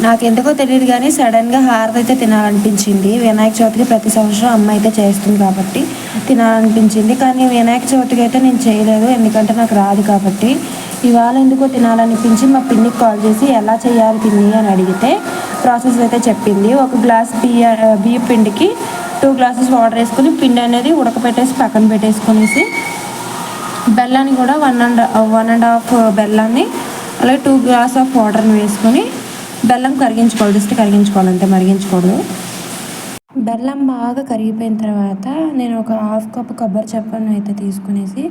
నాకెందుకో తెలియదు కానీ సడన్గా హారతి అయితే తినాలనిపించింది. వినాయక చవితికి ప్రతి సంవత్సరం అమ్మ అయితే చేస్తుంది కాబట్టి తినాలనిపించింది. కానీ వినాయక చవితికి అయితే నేను చేయలేదు, ఎందుకంటే నాకు రాదు కాబట్టి. ఇవాళ ఎందుకో తినాలనిపించి మా పిన్నికి కాల్ చేసి ఎలా చేయాలి పిన్ని అని అడిగితే ప్రాసెస్ అయితే చెప్పింది. ఒక గ్లాస్ బియ్య పిండికి 2 గ్లాసెస్ వాటర్ వేసుకొని పిండి అనేది ఉడకపెట్టేసి పక్కన పెట్టేసుకొనేసి బెల్లాన్ని కూడా 1.5 బెల్లాన్ని అలాగే 2 గ్లాస్ ఆఫ్ వాటర్ని వేసుకొని బెల్లం కరిగించుకోవాలి, జస్ట్ కరిగించుకోవాలి అంతే, మరిగించకూడదు. బెల్లం బాగా కరిగిపోయిన తర్వాత నేను ఒక 1/2 కప్ కొబ్బరి చెప్పను అయితే తీసుకునేసి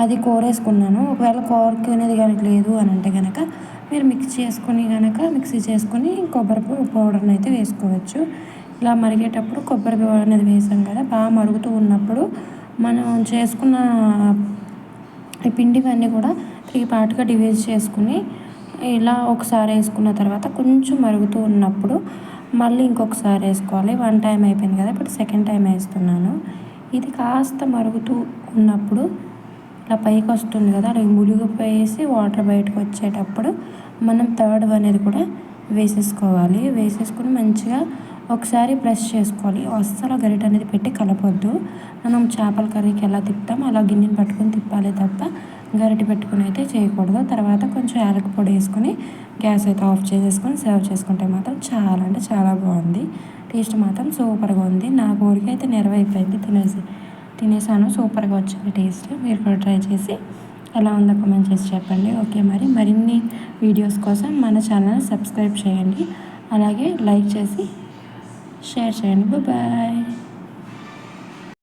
అది కోరేసుకున్నాను. ఒకవేళ కోరుకునేది కనుక లేదు అని అంటే కనుక మీరు మిక్సీ చేసుకొని కొబ్బరి పౌడర్ని అయితే వేసుకోవచ్చు. ఇలా మరిగేటప్పుడు కొబ్బరి పౌడర్ అనేది వేసాం కదా, బాగా మరుగుతూ ఉన్నప్పుడు మనం చేసుకున్న ఈ పిండివన్నీ కూడా 3 పార్ట్గా డివైడ్ చేసుకుని ఇలా ఒకసారి వేసుకున్న తర్వాత కొంచెం మరుగుతూ ఉన్నప్పుడు మళ్ళీ ఇంకొకసారి వేసుకోవాలి. 1 టైం అయిపోయింది కదా, ఇప్పుడు సెకండ్ టైం వేస్తున్నాను. ఇది కాస్త మరుగుతూ ఉన్నప్పుడు ఇలా పైకి వస్తుంది కదా, అలా మునిగిపోయేసి వాటర్ బయటకు వచ్చేటప్పుడు మనం థర్డ్ అనేది కూడా వేసేసుకుని మంచిగా ఒకసారి ప్రెస్ చేసుకోవాలి. అస్సలు గరిట అనేది పెట్టి కలపొద్దు. మనం చేపల కర్రీకి ఎలా తిప్పుతాం అలా గిన్నెని పట్టుకొని తిప్పాలి తప్ప గరిటె పెట్టుకుని అయితే చేయకూడదు. తర్వాత కొంచెం యాలక పొడి వేసుకొని గ్యాస్ అయితే ఆఫ్ చేసేసుకొని సర్వ్ చేసుకుంటే మాత్రం చాలా అంటే చాలా బాగుంది. టేస్ట్ మాత్రం సూపర్గా ఉంది. నా ఊరికి అయితే నెరవైపోయింది, తినేసాను. సూపర్గా వచ్చింది టేస్ట్. మీరు కూడా ట్రై చేసి ఎలా ఉందో కామెంట్ చేసి చెప్పండి. ఓకే, మరిన్ని వీడియోస్ కోసం మన ఛానల్ సబ్స్క్రైబ్ చేయండి, అలాగే లైక్ చేసి షేర్ చేయండి. బాయ్.